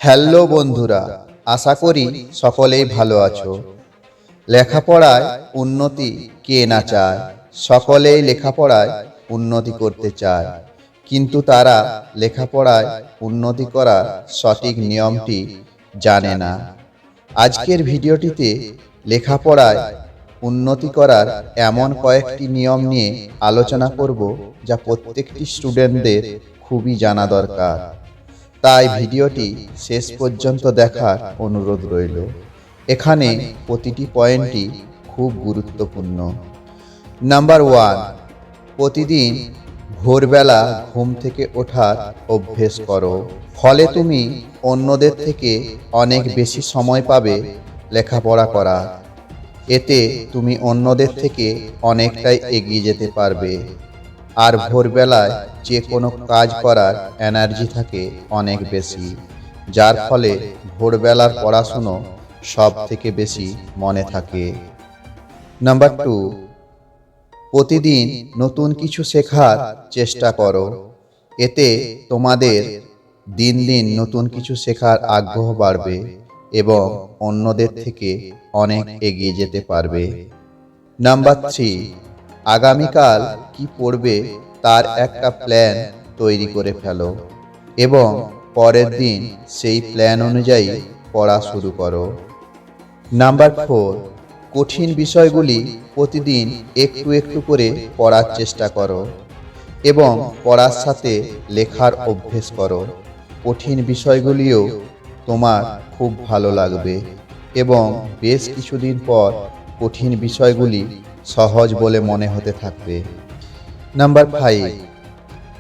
Hello বন্ধুরা, আশা করি সকলেই ভালো আছো। লেখাপড়ায় উন্নতি কে না চায়? সকলেই লেখাপড়ায় উন্নতি করতে চায়, কিন্তু তারা লেখাপড়ায় উন্নতি করার সঠিক নিয়মটি জানে না। আজকের ভিডিওটিতে লেখাপড়ায় উন্নতি করার এমন কয়েকটি নিয়ম নিয়ে আলোচনা করব, যা প্রত্যেকটি স্টুডেন্টদের খুবই জানা দরকার। তাই ভিডিওটি শেষ পর্যন্ত দেখার অনুরোধ রইল। এখানে প্রতিটি পয়েন্টই খুব গুরুত্বপূর্ণ। নাম্বার 1, প্রতিদিন ভোরবেলা ঘুম থেকে ওঠার অভ্যেস করো। ফলে তুমি অন্যদের থেকে অনেক বেশি সময় পাবে লেখাপড়া করা। এতে তুমি অন্যদের থেকে অনেকটাই এগিয়ে যেতে পারবে। আর ভোরবেলায় যে কোনো কাজ করার এনার্জি থাকে অনেক বেশি, যার ফলে ভোরবেলার পড়াশুনো সব থেকে বেশি মনে থাকে। নাম্বার 2, প্রতিদিন নতুন কিছু শেখার চেষ্টা করো। এতে তোমাদের দিন দিন নতুন কিছু শেখার আগ্রহ বাড়বে এবং অন্যদের থেকে অনেক এগিয়ে যেতে পারবে। নাম্বার 3, আগামীকাল কি পড়বে তার একটা প্ল্যান তৈরি করে ফেলো এবং পরের দিন সেই প্ল্যান অনুযায়ী পড়া শুরু করো। নাম্বার 4, কঠিন বিষয়গুলি প্রতিদিন একটু একটু করে পড়ার চেষ্টা করো এবং পড়ার সাথে লেখার অভ্যেস করো। কঠিন বিষয়গুলিও তোমার খুব ভালো লাগবে এবং বেশ কিছুদিন পর কঠিন বিষয়গুলি সহজ বলে মনে হতে থাকবে। নাম্বার 5,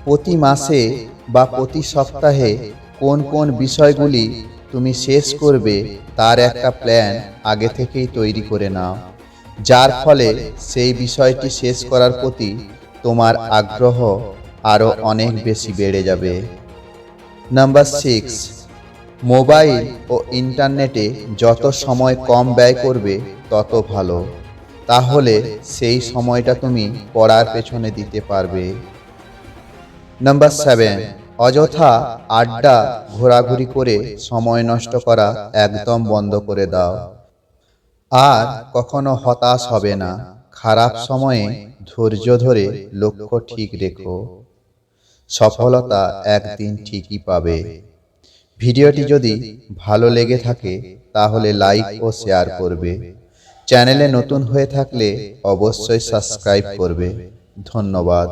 প্রতি মাসে বা প্রতি সপ্তাহে কোন কোন বিষয়গুলি তুমি শেষ করবে তার একটা প্ল্যান আগে থেকেই তৈরি করে নাও, যার ফলে সেই বিষয়টি শেষ করার প্রতি তোমার আগ্রহ আরও অনেক বেশি বেড়ে যাবে। নাম্বার 6, মোবাইল ও ইন্টারনেটে যত সময় কম ব্যয় করবে তত ভালো। তাহলে সেই সময়টা তুমি পড়ার পেছনে দিতে পারবে। নাম্বার 7, অযথা আড্ডা ঘোরাঘুরি করে সময় নষ্ট করা একদম বন্ধ করে দাও। আর কখনো হতাশ হবে না। খারাপ সময়ে ধৈর্য ধরে লক্ষ্য ঠিক রেখো। সফলতা একদিন ঠিকই পাবে। ভিডিওটি যদি ভালো লেগে থাকে তাহলে লাইক ও শেয়ার করবে। চ্যানেলে নতুন হয়ে থাকলে অবশ্যই সাবস্ক্রাইব করবে। ধন্যবাদ।